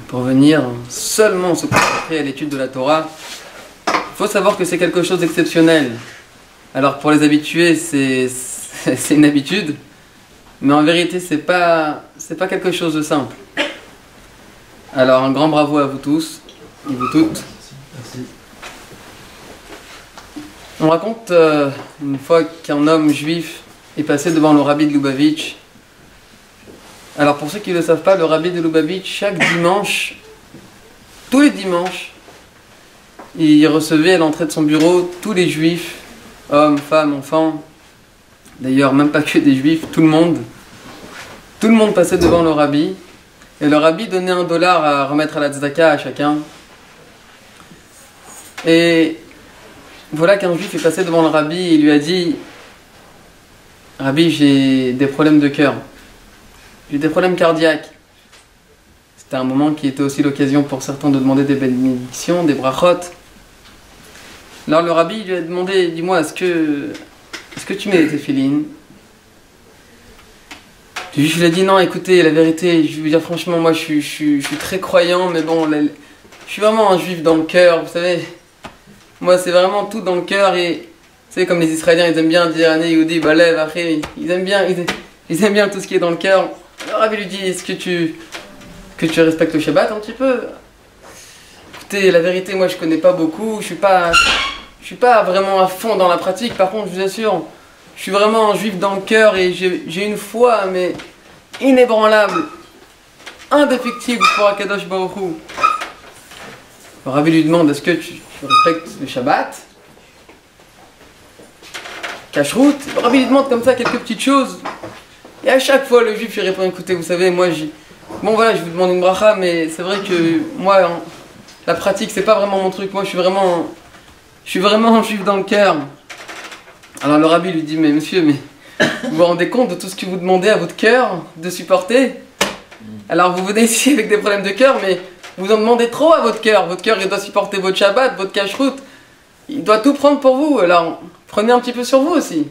pour venir seulement se consacrer à l'étude de la Torah. Il faut savoir que c'est quelque chose d'exceptionnel. Alors pour les habitués, c'est une habitude, mais en vérité, c'est pas quelque chose de simple. Alors un grand bravo à vous tous et vous toutes. Merci. On raconte une fois qu'un homme juif est passé devant le rabbi de Lubavitch. Alors pour ceux qui ne le savent pas, le rabbi de Lubavitch, chaque dimanche, tous les dimanches, il recevait à l'entrée de son bureau tous les juifs, hommes, femmes, enfants, d'ailleurs même pas que des juifs, tout le monde passait devant le rabbi, et le rabbi donnait $1 à remettre à la tzedaka à chacun. Et voilà qu'un juif est passé devant le rabbi et il lui a dit: Rabbi, j'ai des problèmes de cœur, j'ai des problèmes cardiaques. C'était un moment qui était aussi l'occasion pour certains de demander des bénédictions, des brachot. Alors le rabbi lui a demandé: dis-moi, est-ce que tu mets des téphilines? Le juif lui a dit: non, écoutez, la vérité, je veux dire franchement, moi je suis très croyant, mais bon, je suis vraiment un juif dans le cœur, vous savez. Moi c'est vraiment tout dans le cœur, et vous savez, comme les Israéliens, ils aiment bien dire Ané Yehudi Balev, après, ils aiment bien tout ce qui est dans le cœur. Le rabbi lui dit: est-ce que tu respectes le Shabbat un petit peu? Écoutez, la vérité, moi je connais pas beaucoup, je suis pas vraiment à fond dans la pratique. Par contre, je vous assure, je suis vraiment un juif dans le cœur et j'ai une foi, mais inébranlable, indéfectible pour Akadosh Baruch Hu. Le rabbi lui demande: est-ce que tu respectes le Shabbat? Kashrut? Le rabbi lui demande comme ça quelques petites choses. Et à chaque fois, le juif lui répond: écoutez, vous savez, moi bon voilà, je vous demande une bracha, mais c'est vrai que moi, la pratique, c'est pas vraiment mon truc. Moi, je suis vraiment un juif dans le cœur. Alors le rabbi lui dit: mais monsieur, mais vous vous rendez compte de tout ce que vous demandez à votre cœur de supporter? Alors vous venez ici avec des problèmes de cœur, mais vous en demandez trop à votre cœur. Votre cœur, il doit supporter votre Shabbat, votre kashrut. Il doit tout prendre pour vous. Alors prenez un petit peu sur vous aussi.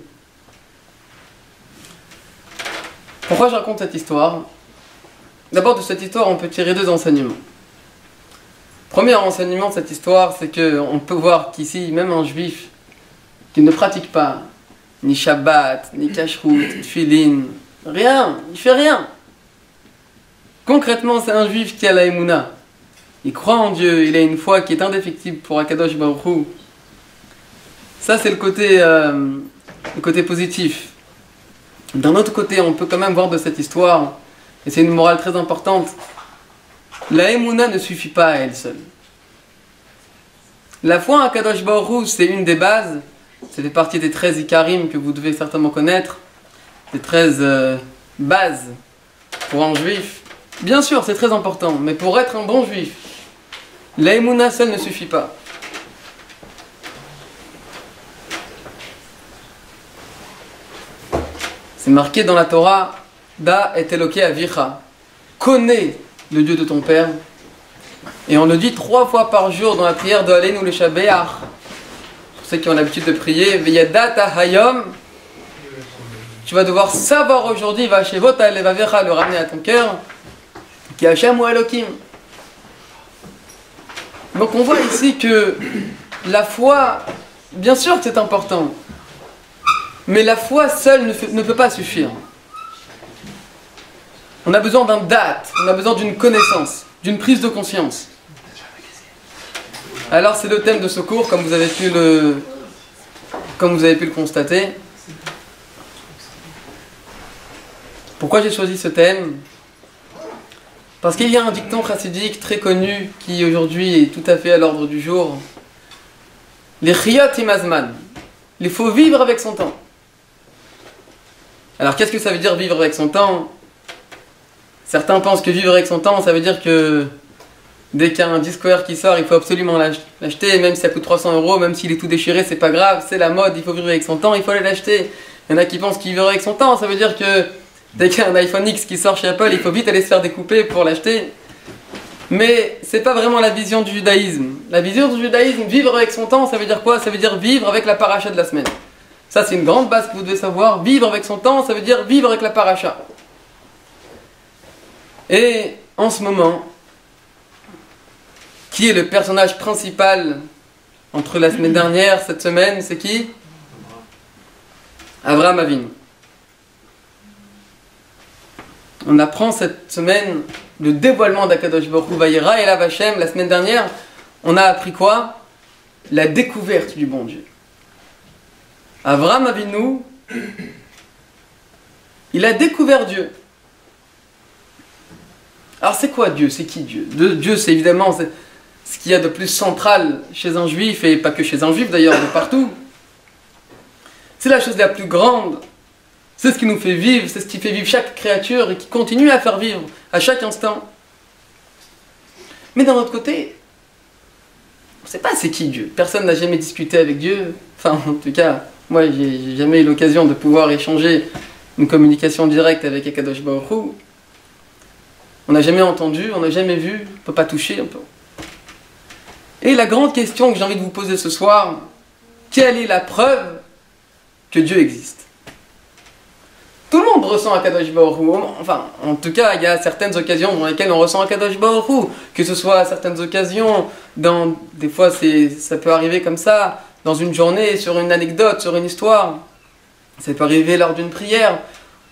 Pourquoi je raconte cette histoire? D'abord, de cette histoire, on peut tirer 2 enseignements. Premier enseignement de cette histoire, c'est qu'on peut voir qu'ici, même un juif qui ne pratique pas ni Shabbat, ni Kashrut, Tfilin, rien, il fait rien. Concrètement, c'est un juif qui a la Emouna. Il croit en Dieu, il a une foi qui est indéfectible pour Akadosh Baruch Hu. Ça, c'est le côté positif. D'un autre côté, on peut quand même voir de cette histoire, et c'est une morale très importante, la Emouna ne suffit pas à elle seule. La foi en Akadosh Baruch Hu, c'est une des bases. Ça fait partie des 13 Ikarim que vous devez certainement connaître, des 13 bases pour un juif. Bien sûr, c'est très important, mais pour être un bon juif, la Emouna seule ne suffit pas. C'est marqué dans la Torah: Da et Eloké Avicha, connais le Dieu de ton père. Et on le dit 3 fois par jour dans la prière de Aleinu le Shabbat. Pour ceux qui ont l'habitude de prier, Veyadata Hayom, tu vas devoir savoir aujourd'hui, va chez Vota Levavecha, le ramener à ton cœur, qui Hachem ou Elohim. Donc on voit ici que la foi, bien sûr que c'est important, mais la foi seule ne peut pas suffire. On a besoin d'un date, on a besoin d'une connaissance, d'une prise de conscience. Alors c'est le thème de ce cours, comme vous avez pu le constater. Pourquoi j'ai choisi ce thème? Parce qu'il y a un dicton chassidique très connu qui aujourd'hui est tout à fait à l'ordre du jour. Les chiyot imazman. Il faut vivre avec son temps. Alors qu'est-ce que ça veut dire vivre avec son temps? Certains pensent que vivre avec son temps, ça veut dire que dès qu'il y a un disque qui sort, il faut absolument l'acheter, même si ça coûte 300 €, même s'il est tout déchiré, c'est pas grave, c'est la mode, il faut vivre avec son temps, il faut aller l'acheter. Il y en a qui pensent qu'il vivre avec son temps, ça veut dire que dès qu'il y a un iPhone X qui sort chez Apple, il faut vite aller se faire découper pour l'acheter. Mais c'est pas vraiment la vision du judaïsme. La vision du judaïsme, vivre avec son temps, ça veut dire quoi? Ça veut dire vivre avec la paracha de la semaine. Ça, c'est une grande base que vous devez savoir. Vivre avec son temps, ça veut dire vivre avec la paracha. Et en ce moment, Qui est le personnage principal entre la semaine dernière, cette semaine, c'est qui? Abraham Avinu. On apprend cette semaine le dévoilement d'Akadosh Baruch Hu Vayera et la Vachem. La semaine dernière, on a appris quoi? La découverte du bon Dieu. Abraham Avinu, il a découvert Dieu. Alors c'est quoi Dieu? C'est qui Dieu? Dieu, c'est évidemment ce qu'il y a de plus central chez un juif, et pas que chez un juif d'ailleurs, de partout. C'est la chose la plus grande. C'est ce qui nous fait vivre, c'est ce qui fait vivre chaque créature et qui continue à faire vivre à chaque instant. Mais d'un autre côté, on ne sait pas c'est qui Dieu. Personne n'a jamais discuté avec Dieu. Enfin, en tout cas, moi, j'ai jamais eu l'occasion de pouvoir échanger une communication directe avec Akadosh Baruch Hu. On n'a jamais entendu, on n'a jamais vu, on ne peut pas toucher. Et la grande question que j'ai envie de vous poser ce soir, quelle est la preuve que Dieu existe? Tout le monde ressent Akadosh Baruch Hu. Enfin, en tout cas, il y a certaines occasions dans lesquelles on ressent Akadosh Baruch Hu. Que ce soit à certaines occasions, des fois ça peut arriver comme ça, dans une journée, sur une anecdote, sur une histoire. Ça peut arriver lors d'une prière.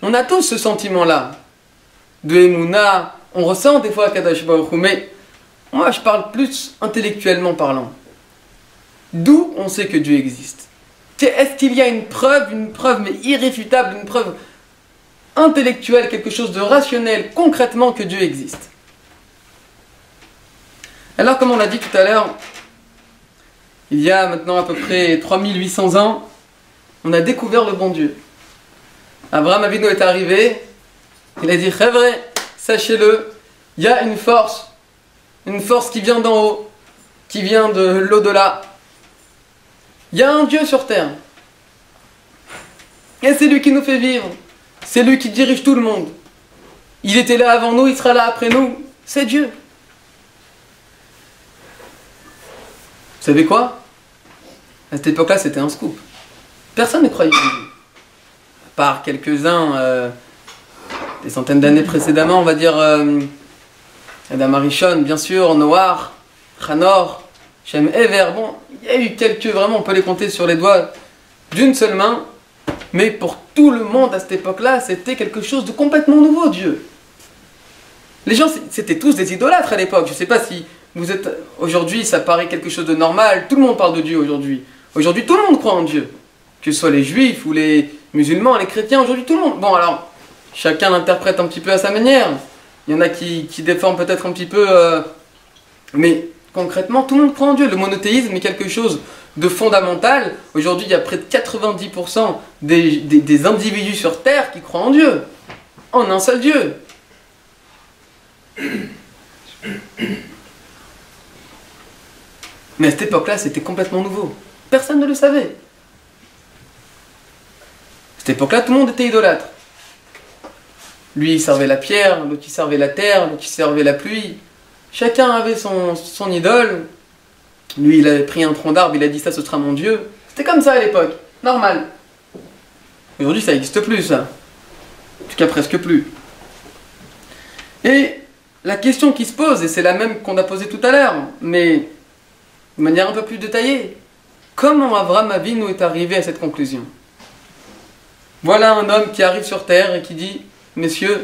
On a tous ce sentiment-là de Emouna. On ressent des fois Akadosh Baruch Hu, mais moi je parle plus intellectuellement parlant. D'où on sait que Dieu existe? Est-ce qu'il y a une preuve mais irréfutable, une preuve intellectuelle, quelque chose de rationnel, concrètement que Dieu existe? Alors, comme on l'a dit tout à l'heure, il y a maintenant à peu près 3800 ans, on a découvert le bon Dieu. Abraham Avinu est arrivé, il a dit, Chevre, sachez-le, il y a une force qui vient d'en haut, qui vient de l'au-delà. Il y a un Dieu sur terre. Et c'est lui qui nous fait vivre. C'est lui qui dirige tout le monde. Il était là avant nous, il sera là après nous. C'est Dieu. Vous savez quoi? À cette époque-là, c'était un scoop. Personne ne croyait en Dieu. À part quelques-uns, des centaines d'années précédemment, on va dire Adam Arishon, bien sûr, Noach, Hanor, Shem Ever. Bon, il y a eu quelques, vraiment, on peut les compter sur les doigts d'une seule main. Mais pour tout le monde à cette époque-là, c'était quelque chose de complètement nouveau, Dieu. Les gens, c'était tous des idolâtres à l'époque. Je ne sais pas si vous êtes... Aujourd'hui, ça paraît quelque chose de normal. Tout le monde parle de Dieu aujourd'hui. Aujourd'hui, tout le monde croit en Dieu. Que ce soit les juifs ou les musulmans, les chrétiens, aujourd'hui, tout le monde... Bon, alors, chacun l'interprète un petit peu à sa manière. Il y en a qui défendent peut-être un petit peu... Mais concrètement, tout le monde croit en Dieu. Le monothéisme est quelque chose de fondamental. Aujourd'hui, il y a près de 90% des individus sur Terre qui croient en Dieu. En un seul Dieu. Mais à cette époque-là, c'était complètement nouveau. Personne ne le savait. À cette époque-là, tout le monde était idolâtre. Lui, il servait la pierre, l'autre, il servait la terre, l'autre, il servait la pluie. Chacun avait son idole. Lui, il avait pris un tronc d'arbre, il a dit ça, ce sera mon Dieu. C'était comme ça à l'époque, normal. Aujourd'hui, ça n'existe plus, ça. En tout cas, presque plus. Et la question qui se pose, et c'est la même qu'on a posée tout à l'heure, mais de manière un peu plus détaillée, comment Abraham Avinu est arrivé à cette conclusion? Voilà un homme qui arrive sur terre et qui dit, messieurs,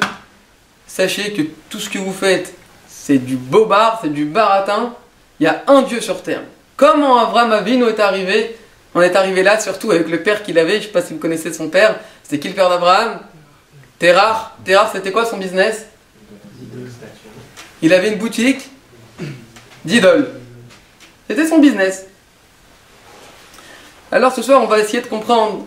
sachez que tout ce que vous faites, c'est du bobard, c'est du baratin. Il y a un Dieu sur terre. Comment Abraham Avinu est arrivé? On est arrivé là, surtout avec le père qu'il avait. Je ne sais pas si vous connaissez son père. C'était qui le père d'Abraham? Terah. Terah, c'était quoi son business? Il avait une boutique d'idoles. C'était son business. Alors ce soir, on va essayer de comprendre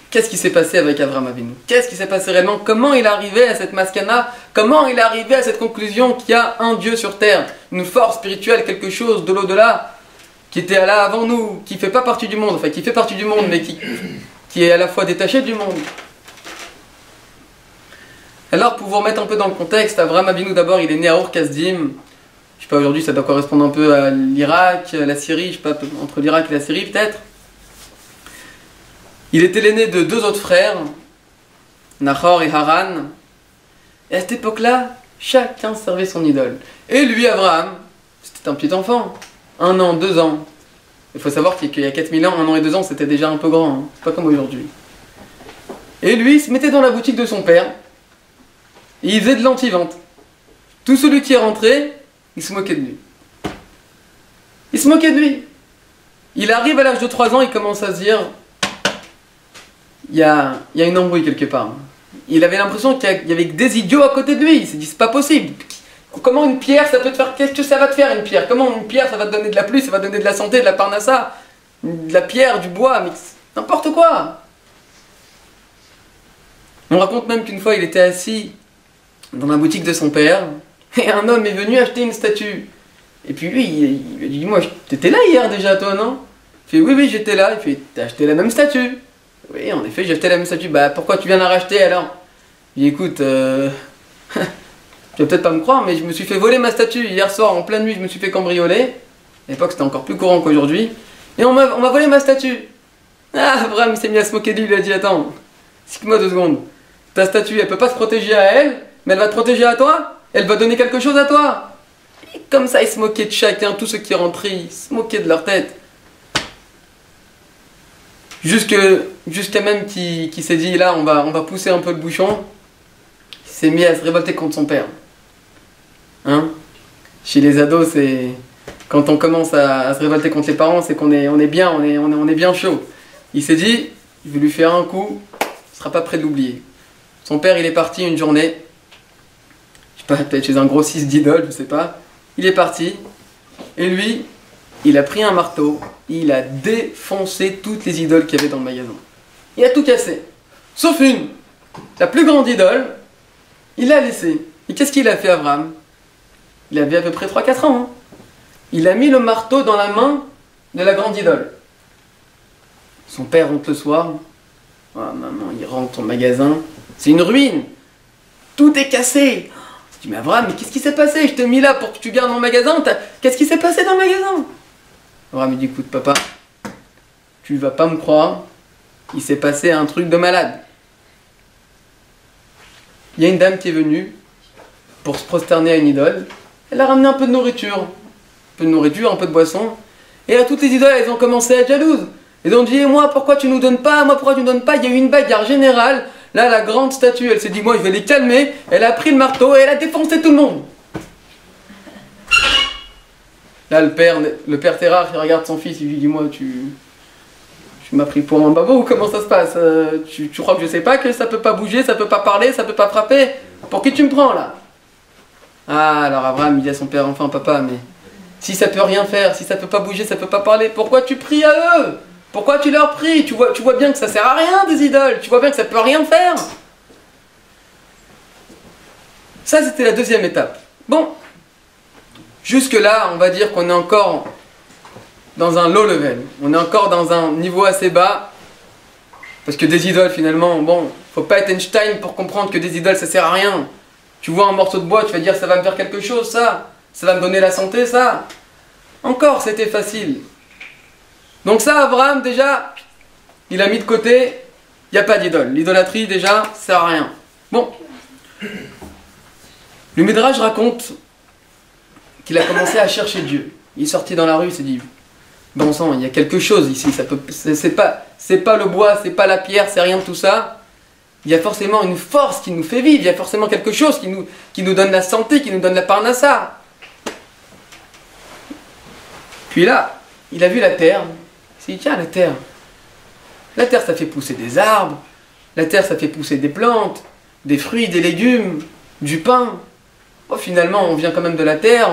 qu'est-ce qui s'est passé avec Abraham Avinu. Qu'est-ce qui s'est passé réellement? Comment il est arrivé à cette maskana? Comment il est arrivé à cette conclusion qu'il y a un Dieu sur terre? Une force spirituelle, quelque chose de l'au-delà, qui était là avant nous, qui ne fait pas partie du monde, enfin qui fait partie du monde, mais qui est à la fois détaché du monde. Alors, pour vous remettre un peu dans le contexte, Abraham Avinu, d'abord, il est né à Ur Kasdim. Je sais pas, aujourd'hui, ça doit correspondre un peu à l'Irak, à la Syrie, je sais pas, entre l'Irak et la Syrie, peut-être. Il était l'aîné de deux autres frères, Nahor et Haran. Et à cette époque-là, chacun servait son idole. Et lui, Abraham, C'était un petit enfant. 1 an, 2 ans. Il faut savoir qu'il y a 4000 ans, 1 an et 2 ans, c'était déjà un peu grand. Hein. C'est pas comme aujourd'hui. Et lui, il se mettait dans la boutique de son père. Et il faisait de l'anti-vente. Tout celui qui est rentré, il se moquait de lui. Il se moquait de lui. Il arrive à l'âge de 3 ans, il commence à se dire, il y a une embrouille quelque part. Il avait l'impression qu'il y avait des idiots à côté de lui. Il s'est dit, c'est pas possible. Comment une pierre, ça peut te faire... Qu'est-ce que ça va te faire, une pierre? Comment une pierre, ça va te donner de la pluie, ça va te donner de la santé, de la parnassa, de la pierre, du bois, mais n'importe quoi. On raconte même qu'une fois, il était assis dans la boutique de son père, et un homme est venu acheter une statue. Et puis lui, il lui a dit, moi, t'étais là hier déjà, toi, non? Il fait, oui, oui, j'étais là. Il fait, t'as acheté la même statue? Oui, en effet, j'ai acheté la même statue. Bah, pourquoi tu viens la racheter, alors? Il dit, écoute, tu vas peut-être pas me croire, mais je me suis fait voler ma statue. Hier soir, en pleine nuit, je me suis fait cambrioler. À l'époque, c'était encore plus courant qu'aujourd'hui. Et on m'a volé ma statue. Ah, Abraham, il s'est mis à se moquer de lui, il a dit, attends, explique-moi 2 secondes. Ta statue, elle peut pas se protéger à elle, mais elle va te protéger à toi? Elle va donner quelque chose à toi? Et comme ça, il se moquait de chacun, tous ceux qui rentraient, ils se moquaient de leur tête. Jusqu'à même qui s'est dit, là, on va pousser un peu le bouchon. Il s'est mis à se révolter contre son père. Hein? Chez les ados, c'est... Quand on commence à se révolter contre les parents, c'est qu'on est bien chaud. Il s'est dit, il veut lui faire un coup, il sera pas prêt de l'oublier. Son père, il est parti une journée, je sais pas, peut-être chez un grossiste d'idoles, je sais pas. Il est parti, et lui, il a pris un marteau, il a défoncé toutes les idoles qu'il y avait dans le magasin. Il a tout cassé, sauf une, la plus grande idole, il l'a laissée. Et qu'est-ce qu'il a fait, Abraham? Il avait à peu près 3-4 ans. Hein. Il a mis le marteau dans la main de la grande idole. Son père rentre le soir. Oh, maman, il rentre au magasin. C'est une ruine. Tout est cassé. Je dis, mais Abraham, mais qu'est-ce qui s'est passé? Je t'ai mis là pour que tu gardes mon magasin. Qu'est-ce qui s'est passé dans le magasin? Abraham, il dit, écoute, papa, tu vas pas me croire. Il s'est passé un truc de malade. Il y a une dame qui est venue pour se prosterner à une idole. Elle a ramené un peu de nourriture. Un peu de nourriture, un peu de boisson. Et là, toutes les idoles, elles ont commencé à être jalouses. Elles ont dit, moi, pourquoi tu nous donnes pas? Moi, pourquoi tu nous donnes pas? Il y a eu une bagarre générale. Là, la grande statue, elle s'est dit, moi, je vais les calmer. Elle a pris le marteau et elle a défoncé tout le monde. Là, le père Terrar, il regarde son fils, il lui dit, moi, tu m'as pris pour un babo ou comment ça se passe? Tu crois que je sais pas que ça peut pas bouger, ça peut pas parler, ça peut pas frapper? Pour qui tu me prends, là? Ah, alors Abraham, il dit à son père, enfin, papa, mais si ça peut rien faire, si ça peut pas bouger, ça peut pas parler, pourquoi tu pries à eux? Pourquoi tu leur pries? Tu vois bien que ça sert à rien, des idoles. Tu vois bien que ça peut rien faire. Ça, c'était la deuxième étape. Bon. Jusque-là, on va dire qu'on est encore dans un low level. On est encore dans un niveau assez bas. Parce que des idoles, finalement, bon, faut pas être Einstein pour comprendre que des idoles, ça sert à rien. Tu vois un morceau de bois, tu vas dire, ça va me faire quelque chose, ça. Ça va me donner la santé, ça. Encore, c'était facile. Donc ça, Abraham, déjà, il a mis de côté, il n'y a pas d'idole. L'idolâtrie, déjà, ça sert à rien. Bon. Le Midrash raconte qu'il a commencé à chercher Dieu. Il est sorti dans la rue, il s'est dit, bon sang, il y a quelque chose ici, c'est pas le bois, c'est pas la pierre, c'est rien de tout ça. Il y a forcément une force qui nous fait vivre, il y a forcément quelque chose qui nous donne la santé, qui nous donne la parnassa. Puis là, il a vu la terre. Il s'est dit, tiens, la terre, ça fait pousser des arbres, la terre, ça fait pousser des plantes, des fruits, des légumes, du pain. Oh, finalement, on vient quand même de la terre,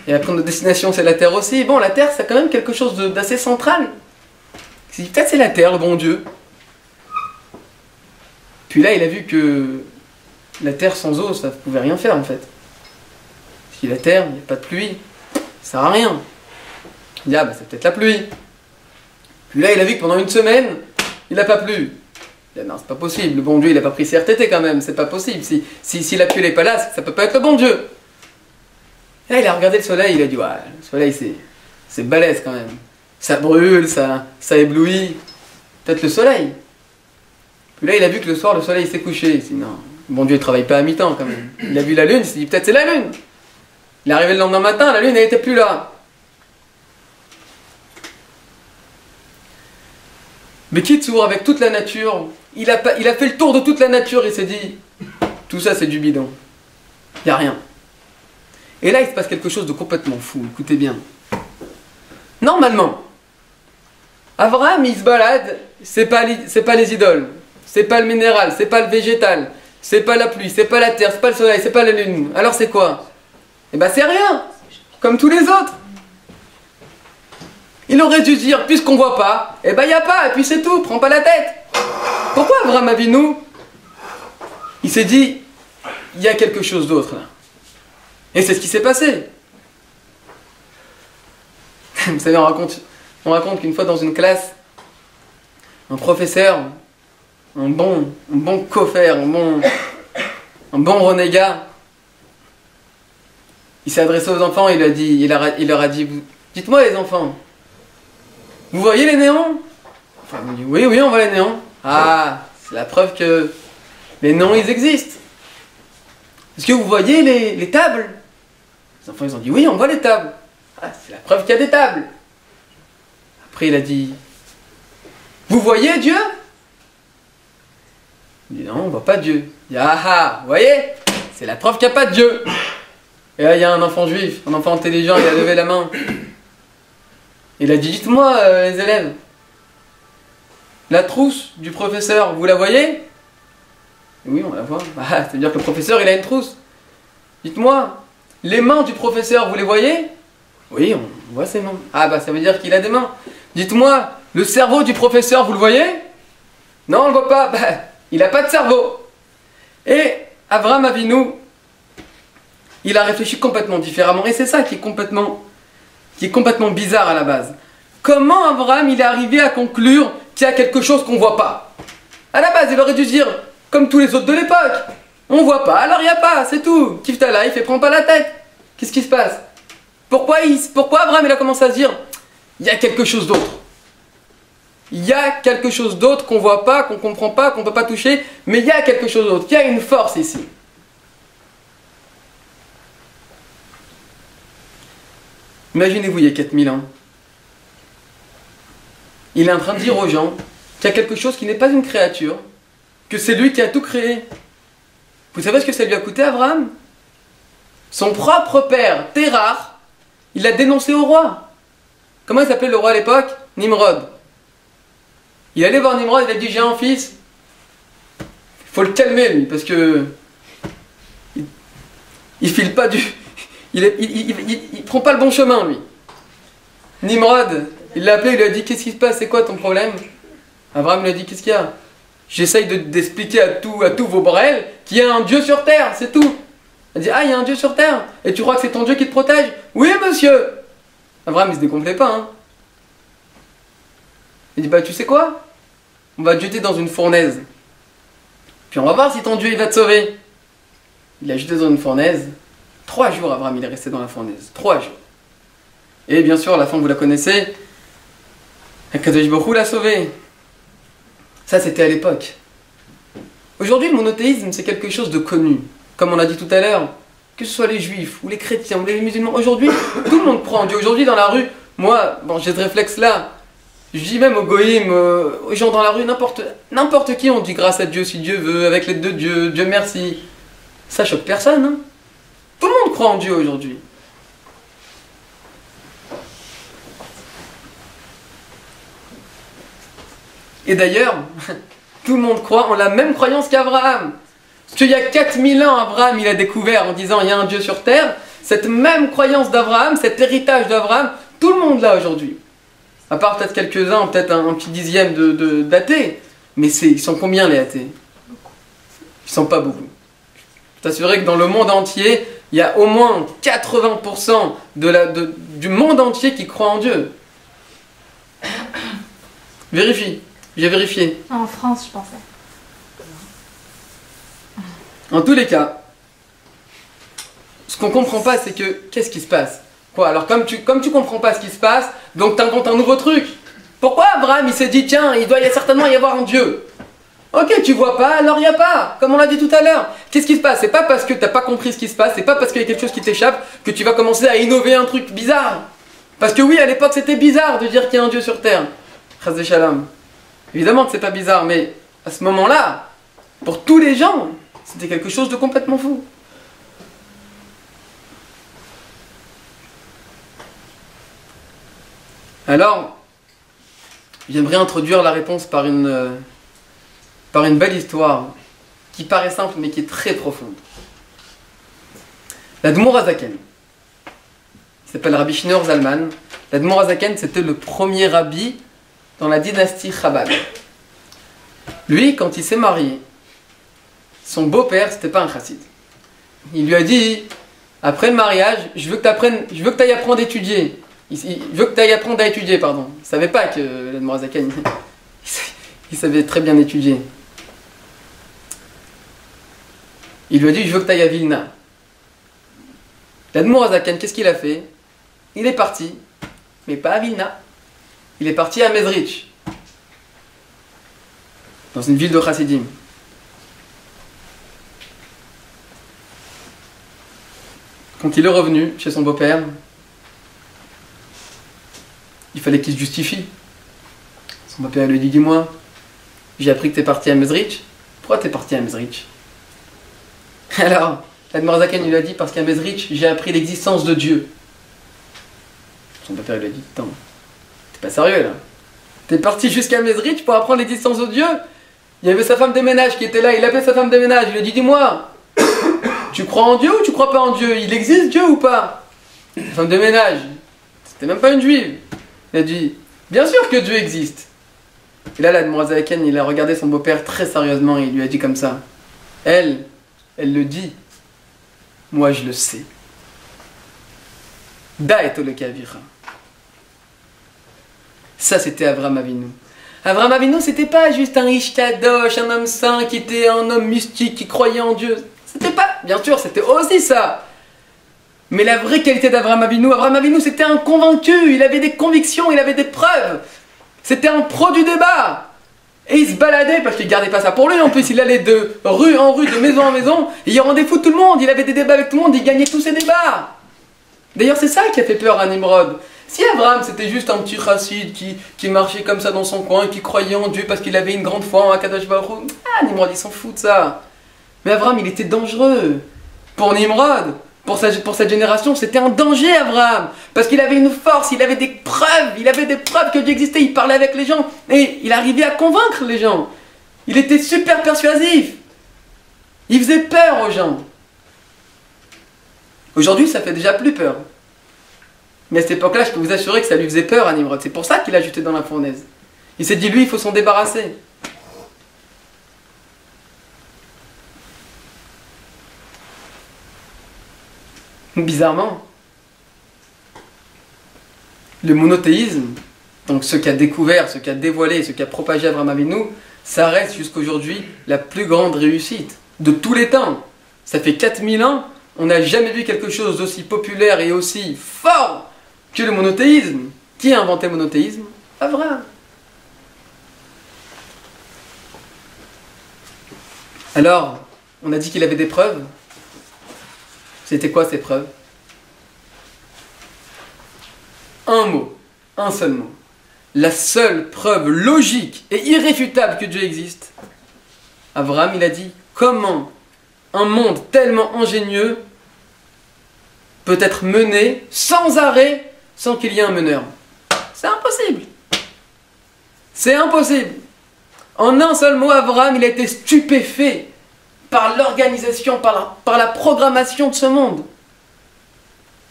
et après notre destination, c'est la terre aussi. Bon, la terre, c'est quand même quelque chose d'assez central. Il s'est dit, peut-être c'est la terre, le bon Dieu. Puis là, il a vu que la terre sans eau, ça ne pouvait rien faire, en fait. Si la terre, il n'y a pas de pluie, ça sert à rien. Il dit, ah, bah, c'est peut-être la pluie. Puis là, il a vu que pendant une semaine, il n'a pas plu. Il dit, non, c'est pas possible. Le bon Dieu, il n'a pas pris CRTT quand même. C'est pas possible. Si la pluie n'est pas là, ça peut pas être le bon Dieu. Et là, il a regardé le soleil. Il a dit, ouais, le soleil, c'est balèze quand même. Ça brûle, ça éblouit. Peut-être le soleil. Puis là, il a vu que le soir, le soleil s'est couché. Il s'est dit, non, le bon Dieu, il travaille pas à mi-temps quand même. Il a vu la lune, il s'est dit, peut-être c'est la lune. Il est arrivé le lendemain matin, la lune n'était plus là. Mais Kitsour, avec toute la nature, il a fait le tour de toute la nature et s'est dit, tout ça c'est du bidon. Il n'y a rien. Et là il se passe quelque chose de complètement fou, écoutez bien. Normalement, Abraham il se balade, c'est pas les idoles, c'est pas le minéral, c'est pas le végétal, c'est pas la pluie, c'est pas la terre, c'est pas le soleil, c'est pas la lune. Alors c'est quoi? Eh ben c'est rien, comme tous les autres. Il aurait dû dire, puisqu'on voit pas, eh ben y a pas, et puis c'est tout, prends pas la tête. Pourquoi Abraham Avinu, il s'est dit, il y a quelque chose d'autre là. Et c'est ce qui s'est passé. Vous savez, on raconte qu'une fois dans une classe, un professeur, un bon coffre, un bon renégat, il s'est adressé aux enfants et il leur a dit, dites-moi les enfants, vous voyez les néons? Enfin, ils ont dit, oui, on voit les néons. Ah, c'est la preuve que les néons, ils existent. Est-ce que vous voyez les tables? Les enfants, ils ont dit, oui, on voit les tables. Ah, c'est la preuve qu'il y a des tables. Après, il a dit, vous voyez Dieu? Il dit, non, on voit pas Dieu. Il dit, ah, vous voyez? C'est la preuve qu'il n'y a pas de Dieu. Et là, il y a un enfant juif, un enfant intelligent, il a levé la main. Il a dit, dites-moi, les élèves, la trousse du professeur, vous la voyez? Oui, on la voit. Ah, ça veut dire que le professeur, il a une trousse. Dites-moi, les mains du professeur, vous les voyez? Oui, on voit ses mains. Ah, bah ça veut dire qu'il a des mains. Dites-moi, le cerveau du professeur, vous le voyez? Non, on le voit pas. Bah, il n'a pas de cerveau. Et Abraham Avinu, il a réfléchi complètement différemment. Et c'est ça qui est complètement bizarre à la base. Comment Abraham, il est arrivé à conclure qu'il y a quelque chose qu'on ne voit pas? À la base, il aurait dû dire, comme tous les autres de l'époque, on ne voit pas, alors il n'y a pas, c'est tout. Kif ta life et prends pas la tête. Qu'est-ce qui se passe? Pourquoi Abraham, il a commencé à se dire, il y a quelque chose d'autre. Il y a quelque chose d'autre qu'on ne voit pas, qu'on ne comprend pas, qu'on ne peut pas toucher, mais il y a quelque chose d'autre, il y a une force ici. Imaginez-vous, il y a 4000 ans, il est en train de dire aux gens qu'il y a quelque chose qui n'est pas une créature, que c'est lui qui a tout créé. Vous savez ce que ça lui a coûté, Abraham? Son propre père, Terah, il l'a dénoncé au roi. Comment il s'appelait le roi à l'époque? Nimrod. Il allait voir Nimrod, il a dit, j'ai un fils. Il faut le calmer, lui, parce que il file pas du... Il prend pas le bon chemin, lui. Nimrod, il l'a appelé, il lui a dit, qu'est-ce qui se passe, c'est quoi ton problème? Abraham lui a dit, qu'est-ce qu'il y a? J'essaye d'expliquer à tous vos brels qu'il y a un Dieu sur terre, c'est tout. Il dit, ah, il y a un Dieu sur terre, et tu crois que c'est ton Dieu qui te protège? Oui, monsieur. Abraham, il se décomplait pas, hein. Il dit, bah, tu sais quoi? On va te jeter dans une fournaise. Puis on va voir si ton Dieu, il va te sauver. Il l'a jeté dans une fournaise. 3 jours, Abraham, il est resté dans la fournaise. 3 jours. Et bien sûr, la fin, vous la connaissez. Akadosh Baruch Hu l'a sauvé. Ça, c'était à l'époque. Aujourd'hui, le monothéisme, c'est quelque chose de connu. Comme on l'a dit tout à l'heure, que ce soit les juifs, ou les chrétiens, ou les musulmans, aujourd'hui, tout le monde croit en Dieu. Aujourd'hui, dans la rue, moi, bon, j'ai ce réflexe-là. Je dis même aux goïms, aux gens dans la rue, n'importe qui, on dit grâce à Dieu, si Dieu veut, avec l'aide de Dieu, Dieu merci. Ça choque personne, hein. Tout le monde croit en Dieu aujourd'hui. Et d'ailleurs, tout le monde croit en la même croyance qu'Abraham. Parce qu'il y a 4000 ans, Abraham, il a découvert en disant il y a un Dieu sur terre. Cette même croyance d'Abraham, cet héritage d'Abraham, tout le monde l'a aujourd'hui. À part peut-être quelques-uns, peut-être un petit dixième d'athées. Mais ils sont combien les athées? Ils sont pas beaucoup. Je t'assurerai que dans le monde entier, il y a au moins 80% du monde entier qui croit en Dieu. Vérifie. J'ai vérifié. En France, je pensais. En tous les cas, ce qu'on comprend pas, c'est que qu'est-ce qui se passe? Quoi? Alors comme tu comprends pas ce qui se passe, donc t'inventes un nouveau truc. Pourquoi Abraham il s'est dit tiens, il doit certainement y avoir un Dieu? Ok, tu vois pas, alors il n'y a pas, comme on l'a dit tout à l'heure. Qu'est-ce qui se passe? C'est pas parce que t'as pas compris ce qui se passe, c'est pas parce qu'il y a quelque chose qui t'échappe que tu vas commencer à innover un truc bizarre. Parce que oui, à l'époque c'était bizarre de dire qu'il y a un Dieu sur terre. Chas de Shalom. Évidemment que c'est pas bizarre, mais à ce moment-là, pour tous les gens, c'était quelque chose de complètement fou. Alors, j'aimerais introduire la réponse par une belle histoire qui paraît simple mais qui est très profonde. L'Admour Hazaken, il s'appelle Rabbi Shneur Zalman. L'Admour Hazaken, c'était le premier rabbi dans la dynastie Chabad. Lui, quand il s'est marié, son beau-père, c'était pas un chassid. Il lui a dit, après le mariage, je veux que tu ailles apprendre à étudier. Je veux que tu ailles apprendre à étudier, pardon. Il ne savait pas que l'Admour Hazaken, il savait très bien étudier. Il lui a dit, je veux que tu ailles à Vilna. L'Admour Hazaken, qu'est-ce qu'il a fait? Il est parti, mais pas à Vilna. Il est parti à Mezrich, dans une ville de Chassidim. Quand il est revenu chez son beau-père, il fallait qu'il se justifie. Son beau-père lui dit, dis-moi, j'ai appris que tu es parti à Mezrich. Pourquoi tu es parti à Mezrich? Alors, l'Admour Hazaken lui a dit, parce qu'à Mezrich, j'ai appris l'existence de Dieu. Son beau-père lui a dit, attends, t'es pas sérieux là? T'es parti jusqu'à Mezrich pour apprendre l'existence de Dieu? Il y avait sa femme de ménage qui était là, il appelait sa femme de ménage, il lui a dit, dis-moi, tu crois en Dieu ou tu crois pas en Dieu? Il existe Dieu ou pas? La femme de ménage, c'était même pas une juive. Il a dit, bien sûr que Dieu existe. Et là, l'Admour Hazaken, il a regardé son beau-père très sérieusement et il lui a dit comme ça, elle le dit, moi je le sais. Da'eto le kavira. Ça, c'était Avraham Avinu. Avraham Avinu, c'était pas juste un Ish Kadosh, un homme saint qui était un homme mystique qui croyait en Dieu. C'était pas, bien sûr, c'était aussi ça. Mais la vraie qualité Avraham Avinu, c'était un convaincu. Il avait des convictions, il avait des preuves. C'était un pro du débat. Et il se baladait, parce qu'il gardait pas ça pour lui, en plus il allait de rue en rue, de maison en maison, et il rendait fou tout le monde, il avait des débats avec tout le monde, il gagnait tous ses débats. D'ailleurs c'est ça qui a fait peur à Nimrod. Si Abraham c'était juste un petit chassid qui marchait comme ça dans son coin, qui croyait en Dieu parce qu'il avait une grande foi en Akadosh Baruch Hu, Nimrod il s'en fout de ça. Mais Abraham il était dangereux. Pour Nimrod, pour cette génération, c'était un danger Abraham. Parce qu'il avait une force, il avait des preuves que Dieu existait, il parlait avec les gens et il arrivait à convaincre les gens. Il était super persuasif. Il faisait peur aux gens. Aujourd'hui, ça fait déjà plus peur. Mais à cette époque-là, je peux vous assurer que ça lui faisait peur à Nimrod. C'est pour ça qu'il l'a jeté dans la fournaise. Il s'est dit, lui, il faut s'en débarrasser. Bizarrement, le monothéisme, donc ce qu'a découvert, ce qu'a dévoilé, ce qu'a propagé Avraham Avinu, ça reste jusqu'aujourd'hui la plus grande réussite de tous les temps. Ça fait 4000 ans, on n'a jamais vu quelque chose d'aussi populaire et aussi fort que le monothéisme. Qui a inventé le monothéisme? Avraham. Alors, on a dit qu'il avait des preuves. C'était quoi ces preuves? Un mot, un seul mot. La seule preuve logique et irréfutable que Dieu existe. Abraham, il a dit, comment un monde tellement ingénieux peut être mené sans arrêt, sans qu'il y ait un meneur? C'est impossible. C'est impossible. En un seul mot, Abraham, il a été stupéfait par l'organisation, par la programmation de ce monde.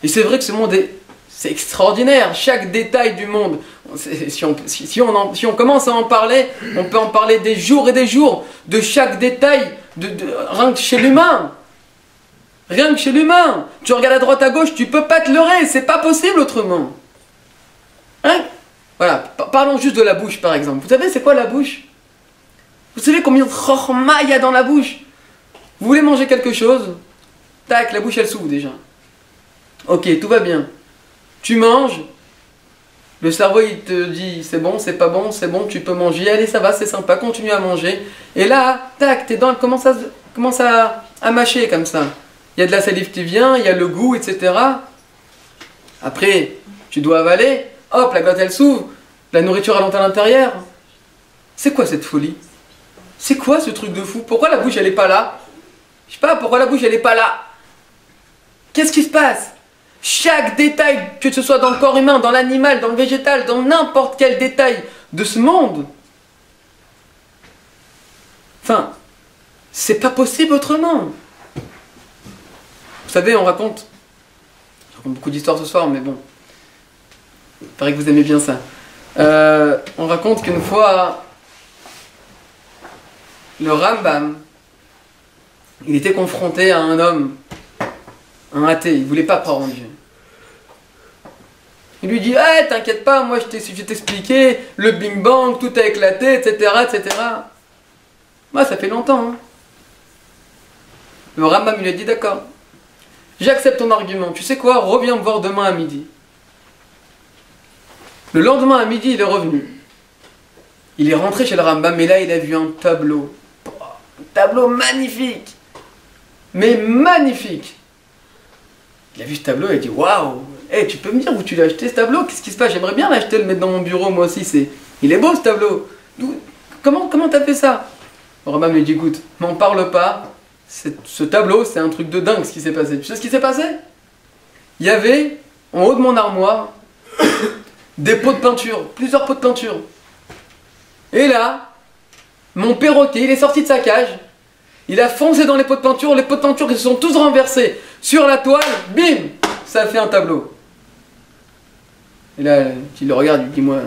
Et c'est vrai que ce monde c'est extraordinaire, chaque détail du monde. Si on commence à en parler, on peut en parler des jours et des jours, de chaque détail, rien que chez l'humain. Rien que chez l'humain. Tu regardes à droite à gauche, tu peux pas te leurrer, c'est pas possible autrement. Hein? Voilà, parlons juste de la bouche par exemple. Vous savez c'est quoi la bouche? Vous savez combien de chorma il y a dans la bouche? Vous voulez manger quelque chose? Tac, la bouche elle s'ouvre déjà. Ok, tout va bien. Tu manges, Le cerveau, il te dit, c'est bon, c'est pas bon, c'est bon, tu peux manger, allez, ça va, c'est sympa, continue à manger. Et là, tac, tes dents commencent à mâcher comme ça. Il y a de la salive qui vient, il y a le goût, etc. Après, tu dois avaler, hop, la glotte, elle s'ouvre, la nourriture elle entre à l'intérieur. C'est quoi cette folie? C'est quoi ce truc de fou? Pourquoi la bouche, elle est pas là? Je sais pas, pourquoi la bouche, elle est pas là? Qu'est-ce qui se passe? Chaque détail, que ce soit dans le corps humain, dans l'animal, dans le végétal, dans n'importe quel détail de ce monde. Enfin, c'est pas possible autrement. Vous savez, on raconte beaucoup d'histoires ce soir, mais bon, il paraît que vous aimez bien ça. On raconte qu'une fois, le Rambam, il était confronté à un homme, un athée, il voulait pas croire en Dieu. Il lui dit, hey, t'inquiète pas, moi je vais t'expliquer, le Big Bang, tout a éclaté, etc., etc. Moi, ça fait longtemps. Hein. Le Rambam lui a dit, d'accord, j'accepte ton argument, tu sais quoi, reviens me voir demain à midi. Le lendemain à midi, il est revenu. Il est rentré chez le Rambam, et là, il a vu un tableau. Un tableau magnifique. Mais magnifique. Il a vu ce tableau, il a dit, waouh, hey, tu peux me dire où tu l'as acheté ce tableau? Qu'est-ce qui se passe? J'aimerais bien l'acheter, le mettre dans mon bureau, moi aussi. Il est beau ce tableau. Comment t'as fait ça? Le Rambam lui dit, écoute, m'en parle pas. Ce tableau, c'est un truc de dingue ce qui s'est passé. Tu sais ce qui s'est passé? Il y avait, en haut de mon armoire, des pots de peinture, plusieurs pots de peinture. Et là, mon perroquet, il est sorti de sa cage, il a foncé dans les pots de peinture ils se sont tous renversés sur la toile, bim, ça a fait un tableau. Et là, il le regarde, il dit, moi,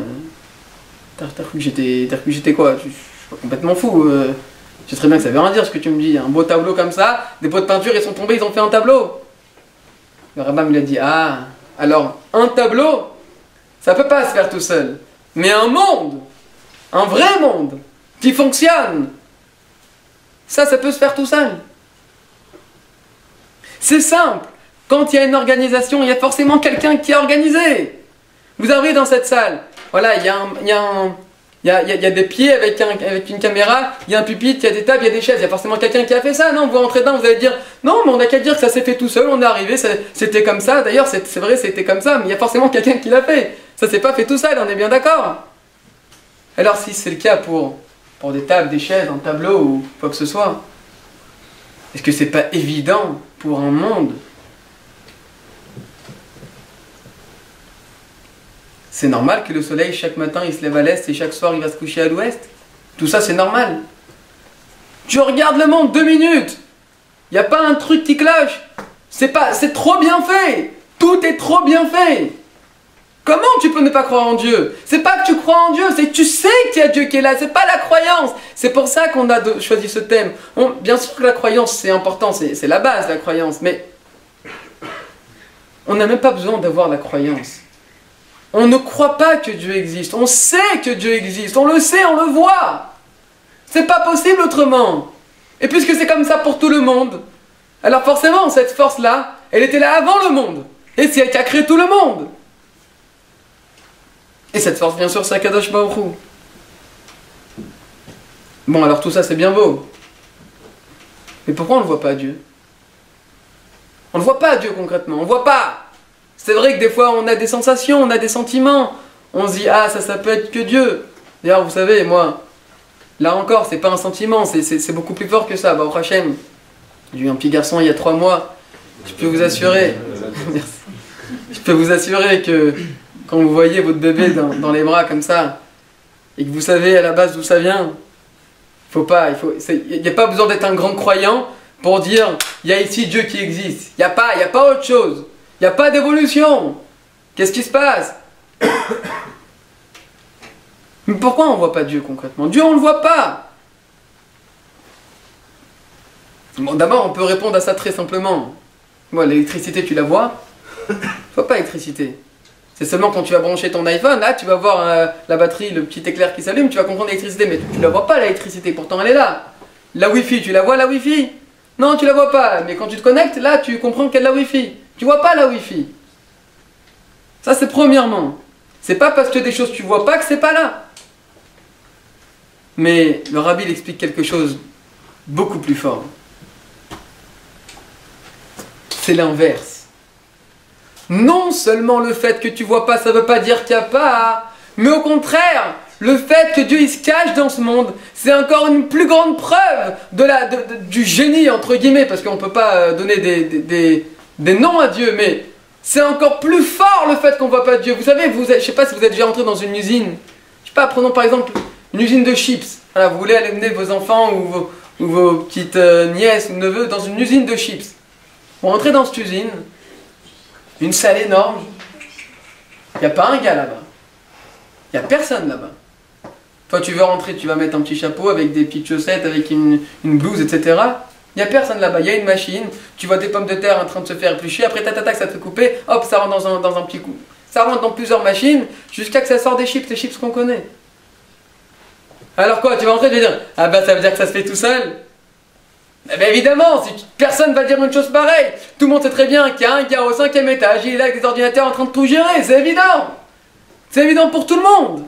t'as cru que j'étais quoi? Je suis pas complètement fou. Je sais très bien que ça veut rien dire ce que tu me dis. Un beau tableau comme ça, des pots de peinture, ils sont tombés, ils ont fait un tableau. Le Rambam il a dit, ah, alors, un tableau, ça peut pas se faire tout seul. Mais un monde, un vrai monde, qui fonctionne, ça peut se faire tout seul. C'est simple. Quand il y a une organisation, il y a forcément quelqu'un qui a organisé. Vous arrivez dans cette salle, voilà, il y a des pieds avec une caméra, il y a un pupitre, il y a des tables, il y a des chaises, il y a forcément quelqu'un qui a fait ça, non? Vous rentrez dedans, vous allez dire, non, mais on n'a qu'à dire que ça s'est fait tout seul, on est arrivé, c'était comme ça, d'ailleurs, c'est vrai, c'était comme ça, mais il y a forcément quelqu'un qui l'a fait. Ça s'est pas fait tout seul, on est bien d'accord? Alors si c'est le cas pour des tables, des chaises, un tableau ou quoi que ce soit, est-ce que c'est pas évident pour un monde? C'est normal que le soleil, chaque matin, il se lève à l'est et chaque soir, il va se coucher à l'ouest. Tout ça, c'est normal. Tu regardes le monde 2 minutes. Il n'y a pas un truc qui cloche. C'est trop bien fait. Tout est trop bien fait. Comment tu peux ne pas croire en Dieu? C'est pas que tu crois en Dieu, c'est que tu sais qu'il y a Dieu qui est là. C'est pas la croyance. C'est pour ça qu'on a choisi ce thème. Bien sûr que la croyance, c'est important. C'est la base, la croyance. Mais on n'a même pas besoin d'avoir la croyance. On ne croit pas que Dieu existe. On sait que Dieu existe. On le sait, on le voit. C'est pas possible autrement. Et puisque c'est comme ça pour tout le monde, alors forcément, cette force-là, elle était là avant le monde. Et c'est elle qui a créé tout le monde. Et cette force, bien sûr, c'est Akadosh Baruch Hu. Bon, alors tout ça, c'est bien beau. Mais pourquoi on ne voit pas Dieu? On ne voit pas Dieu concrètement. On ne voit pas. C'est vrai que des fois, on a des sensations, on a des sentiments. On se dit, ah, ça peut être que Dieu. D'ailleurs, vous savez, moi, là encore, c'est pas un sentiment, c'est beaucoup plus fort que ça. Baruch Hashem, j'ai eu un petit garçon il y a 3 mois. Je peux vous assurer, merci. Je peux vous assurer que quand vous voyez votre bébé dans les bras comme ça, et que vous savez à la base d'où ça vient, il n'y a pas besoin d'être un grand croyant pour dire, il y a ici Dieu qui existe. Il n'y a pas autre chose. Il n'y a pas d'évolution. Qu'est-ce qui se passe? Mais pourquoi on ne voit pas Dieu concrètement? Dieu, on ne le voit pas. Bon, d'abord, on peut répondre à ça très simplement. Moi, l'électricité, tu la vois? Tu ne vois pas l'électricité. C'est seulement quand tu vas brancher ton iPhone, là, tu vas voir la batterie, le petit éclair qui s'allume, tu vas comprendre l'électricité, mais tu ne la vois pas, l'électricité. Pourtant, elle est là. La Wi-Fi, tu la vois, la Wi-Fi? Non, tu la vois pas. Mais quand tu te connectes, là, tu comprends qu'elle a la Wi-Fi. Tu vois pas la Wi-Fi. Ça, c'est premièrement. C'est pas parce que des choses tu vois pas que c'est pas là. Mais le rabbi il explique quelque chose beaucoup plus fort. C'est l'inverse. Non seulement le fait que tu vois pas, ça veut pas dire qu'il n'y a pas, mais au contraire, le fait que Dieu il se cache dans ce monde, c'est encore une plus grande preuve du génie, entre guillemets, parce qu'on ne peut pas donner des noms à Dieu, mais c'est encore plus fort le fait qu'on ne voit pas Dieu. Vous savez, je ne sais pas si vous êtes déjà entré dans une usine, je sais pas, prenons par exemple une usine de chips. Voilà, vous voulez aller mener vos enfants ou vos petites nièces ou neveux dans une usine de chips. Vous rentrez dans cette usine, une salle énorme, il n'y a pas un gars là-bas. Il n'y a personne là-bas. Toi tu veux rentrer, tu vas mettre un petit chapeau avec des petites chaussettes, avec une blouse, etc. Il n'y a personne là-bas, il y a une machine, tu vois des pommes de terre en train de se faire éplucher, après tac, ça te fait couper, hop, ça rentre dans un petit coup. Ça rentre dans plusieurs machines, jusqu'à que ça sorte des chips, les chips qu'on connaît. Alors quoi, tu vas rentrer et tu vas dire, ah bah ça veut dire que ça se fait tout seul? Eh bien évidemment, personne va dire une chose pareille. Tout le monde sait très bien qu'il y a un gars au 5e étage, il est là avec des ordinateurs en train de tout gérer, c'est évident. C'est évident pour tout le monde.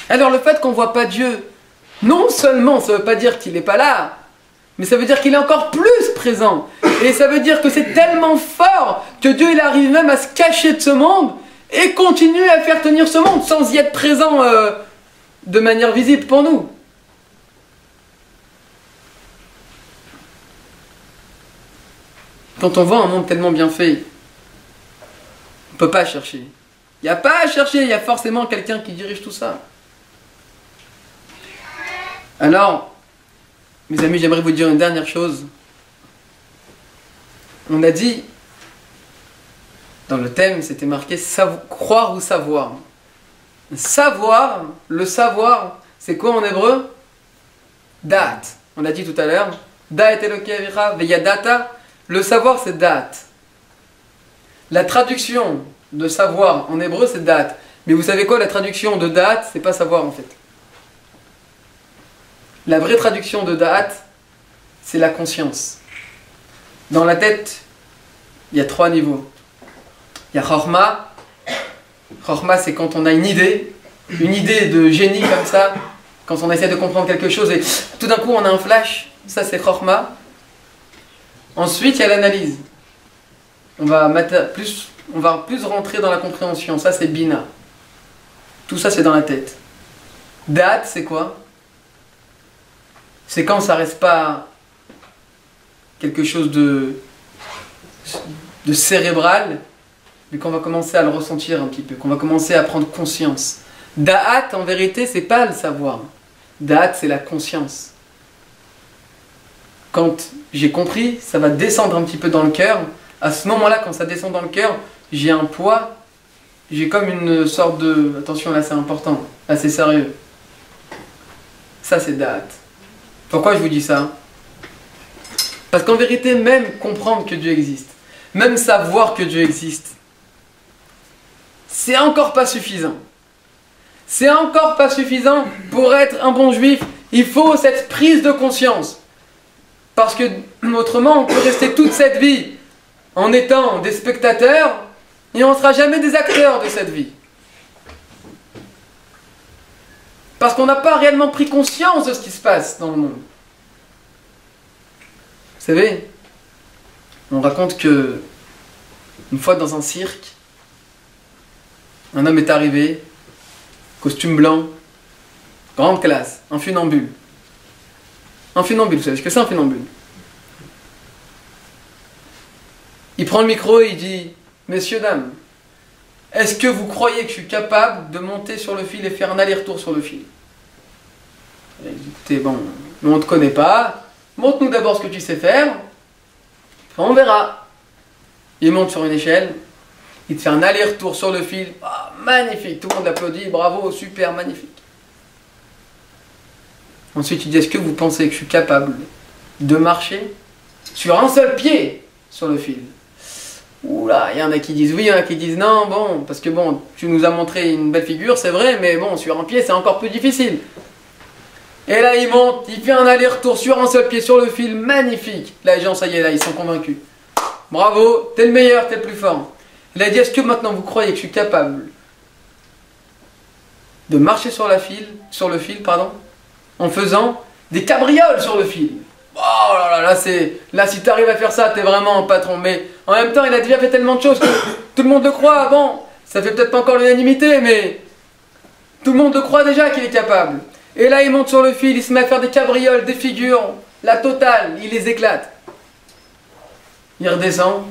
Alors le fait qu'on ne voit pas Dieu, non seulement ça ne veut pas dire qu'il n'est pas là, mais ça veut dire qu'il est encore plus présent. Et ça veut dire que c'est tellement fort que Dieu il arrive même à se cacher de ce monde et continue à faire tenir ce monde sans y être présent de manière visible pour nous. Quand on voit un monde tellement bien fait, on ne peut pas chercher. Il n'y a pas à chercher, il y a forcément quelqu'un qui dirige tout ça. Alors, mes amis, j'aimerais vous dire une dernière chose. On a dit, dans le thème, c'était marqué croire ou savoir. Savoir, le savoir, c'est quoi en hébreu? Da'at. On l'a dit tout à l'heure. Da'at Elokai Avicha veyadata. Le savoir, c'est da'at. La traduction de savoir en hébreu, c'est da'at. Mais vous savez quoi, la traduction de da'at, c'est pas savoir en fait. La vraie traduction de da'at, c'est la conscience. Dans la tête, il y a 3 niveaux. Il y a chorma. Chorma, c'est quand on a une idée de génie comme ça, quand on essaie de comprendre quelque chose et tout d'un coup on a un flash, ça c'est chorma. Ensuite, il y a l'analyse. On va plus rentrer dans la compréhension, ça c'est bina. Tout ça c'est dans la tête. Da'at, c'est quoi? C'est quand ça reste pas quelque chose de cérébral, mais qu'on va commencer à le ressentir un petit peu, qu'on va commencer à prendre conscience. Da'at, en vérité, c'est pas le savoir. Da'at, c'est la conscience. Quand j'ai compris, ça va descendre un petit peu dans le cœur. À ce moment-là, quand ça descend dans le cœur, j'ai un poids, j'ai comme une sorte de... Attention, là c'est important, là c'est sérieux. Ça c'est da'at. Pourquoi je vous dis ça? Parce qu'en vérité, même comprendre que Dieu existe, même savoir que Dieu existe, c'est encore pas suffisant. C'est encore pas suffisant pour être un bon juif. Il faut cette prise de conscience. Parce que autrement, on peut rester toute cette vie en étant des spectateurs et on ne sera jamais des acteurs de cette vie. Parce qu'on n'a pas réellement pris conscience de ce qui se passe dans le monde. Vous savez, on raconte que une fois dans un cirque, un homme est arrivé, costume blanc, grande classe, un funambule. Un funambule, vous savez ce que c'est un funambule? Il prend le micro et il dit « Messieurs, dames, est-ce que vous croyez que je suis capable de monter sur le fil et faire un aller-retour sur le fil ?» Écoutez, bon, on ne te connaît pas, montre-nous d'abord ce que tu sais faire, on verra. Il monte sur une échelle, il te fait un aller-retour sur le fil, oh, magnifique, tout le monde applaudit, bravo, super, magnifique. Ensuite, il dit, est-ce que vous pensez que je suis capable de marcher sur un seul pied sur le fil? Oula, il y en a qui disent oui, il y en a qui disent non, bon, parce que bon, tu nous as montré une belle figure, c'est vrai, mais bon, sur un pied, c'est encore plus difficile. Et là, il monte, il fait un aller-retour sur un seul pied sur le fil, magnifique. Là, les gens, ça y est, là, ils sont convaincus. Bravo, t'es le meilleur, t'es le plus fort. Il a dit, est-ce que maintenant vous croyez que je suis capable de marcher sur le fil, en faisant des cabrioles sur le fil? Oh là là, là si tu arrives à faire ça, t'es vraiment un patron. Mais en même temps, il a déjà fait tellement de choses que tout le monde le croit. Bon, ça fait peut-être pas encore l'unanimité, mais tout le monde le croit déjà qu'il est capable. Et là, il monte sur le fil, il se met à faire des cabrioles, des figures, la totale, il les éclate. Il redescend,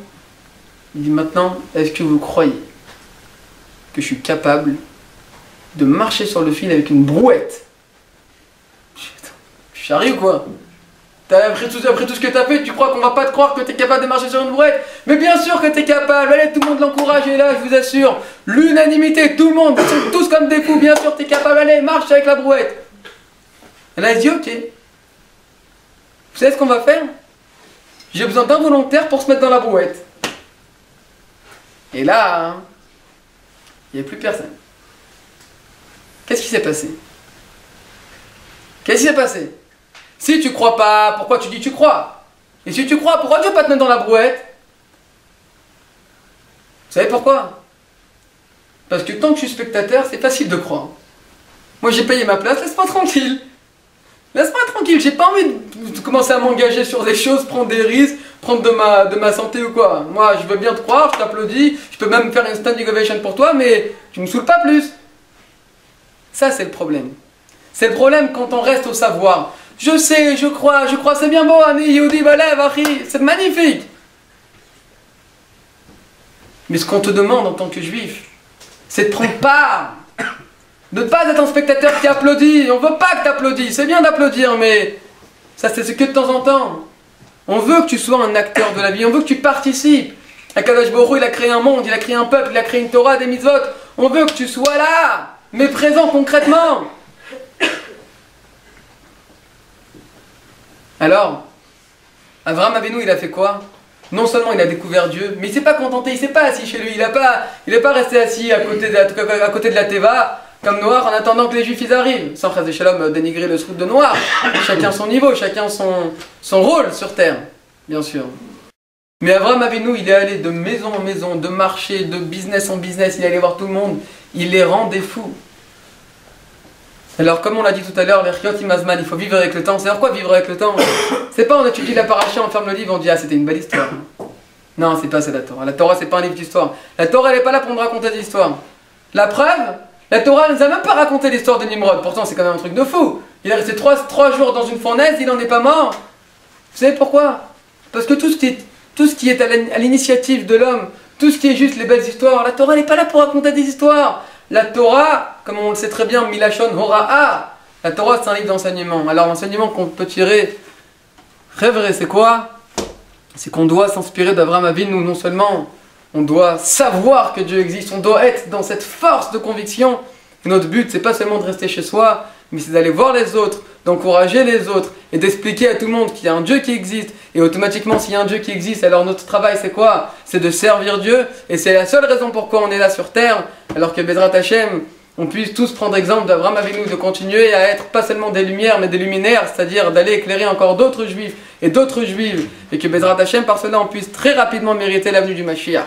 il dit maintenant, est-ce que vous croyez que je suis capable de marcher sur le fil avec une brouette? Tu charries ou quoi? Après tout ce que t'as fait, tu crois qu'on va pas te croire que t'es capable de marcher sur une brouette? Mais bien sûr que t'es capable, allez, tout le monde l'encourage, et là, je vous assure, l'unanimité, tout le monde, ils sont tous comme des fous, bien sûr t'es capable, allez, marche avec la brouette. Et là, il dit, ok, vous savez ce qu'on va faire? J'ai besoin d'un volontaire pour se mettre dans la brouette. Et là, il n'y a plus personne. Qu'est-ce qui s'est passé? Qu'est-ce qui s'est passé? Si tu crois pas, pourquoi tu dis tu crois? Et si tu crois, pourquoi tu veux pas te mettre dans la brouette? Vous savez pourquoi? Parce que tant que je suis spectateur, c'est facile de croire. Moi j'ai payé ma place, laisse-moi tranquille. Laisse-moi tranquille, j'ai pas envie de commencer à m'engager sur des choses, prendre des risques, prendre de ma santé ou quoi. Moi je veux bien te croire, je t'applaudis, je peux même faire une standing ovation pour toi, mais tu me saoules pas plus. Ça c'est le problème. C'est le problème quand on reste au savoir. Je sais, je crois, c'est bien beau, Ani, Yehudi, Balev, Achi, c'est magnifique. Mais ce qu'on te demande en tant que juif, c'est de prendre part. De ne pas être un spectateur qui applaudit. On veut pas que tu applaudis. C'est bien d'applaudir, mais ça c'est que de temps en temps. On veut que tu sois un acteur de la vie. On veut que tu participes. Akadosh Baruch Hu, il a créé un monde, il a créé un peuple, il a créé une Torah, des mitzvot. On veut que tu sois là, mais présent concrètement. Alors, Abraham Avinu, il a fait quoi? Non seulement il a découvert Dieu, mais il ne s'est pas contenté, il ne s'est pas assis chez lui, il n'est pas resté assis à côté de la Teva, comme Noir, en attendant que les Juifs ils arrivent. Sans Chas Shalom dénigrer le srout de Noir. Chacun son niveau, chacun son rôle sur terre, bien sûr. Mais Abraham Avinu, il est allé de maison en maison, de marché, de business en business, il est allé voir tout le monde, il les rendait fous. Alors comme on l'a dit tout à l'heure, il faut vivre avec le temps. C'est-à-dire quoi vivre avec le temps? C'est pas on étudie la paracha, on ferme le livre, on dit ah c'était une belle histoire. Non, c'est pas ça la Torah. La Torah c'est pas un livre d'histoire. La Torah elle est pas là pour nous raconter des histoires. La preuve, la Torah ne nous a même pas raconté l'histoire de Nimrod. Pourtant c'est quand même un truc de fou. Il est resté 3 jours dans une fournaise, il n'en est pas mort. Vous savez pourquoi? Parce que tout ce qui est à l'initiative de l'homme, tout ce qui est juste les belles histoires, la Torah n'est pas là pour raconter des histoires. La Torah, comme on le sait très bien, Milachon Hora'a, la Torah c'est un livre d'enseignement. Alors l'enseignement qu'on peut tirer, rêverait, c'est quoi? C'est qu'on doit s'inspirer d'Abraham Avinu. Non seulement on doit savoir que Dieu existe, on doit être dans cette force de conviction. Et notre but c'est pas seulement de rester chez soi, mais c'est d'aller voir les autres, d'encourager les autres et d'expliquer à tout le monde qu'il y a un Dieu qui existe. Et automatiquement s'il y a un Dieu qui existe, alors notre travail c'est quoi? C'est de servir Dieu. Et c'est la seule raison pourquoi on est là sur terre. Alors que Bezrat Hashem, on puisse tous prendre exemple d'Abraham Avinu, de continuer à être pas seulement des lumières mais des luminaires, c'est-à-dire d'aller éclairer encore d'autres juifs et d'autres juives. Et que Bezrat Hashem par cela on puisse très rapidement mériter l'avenue du Mashiach.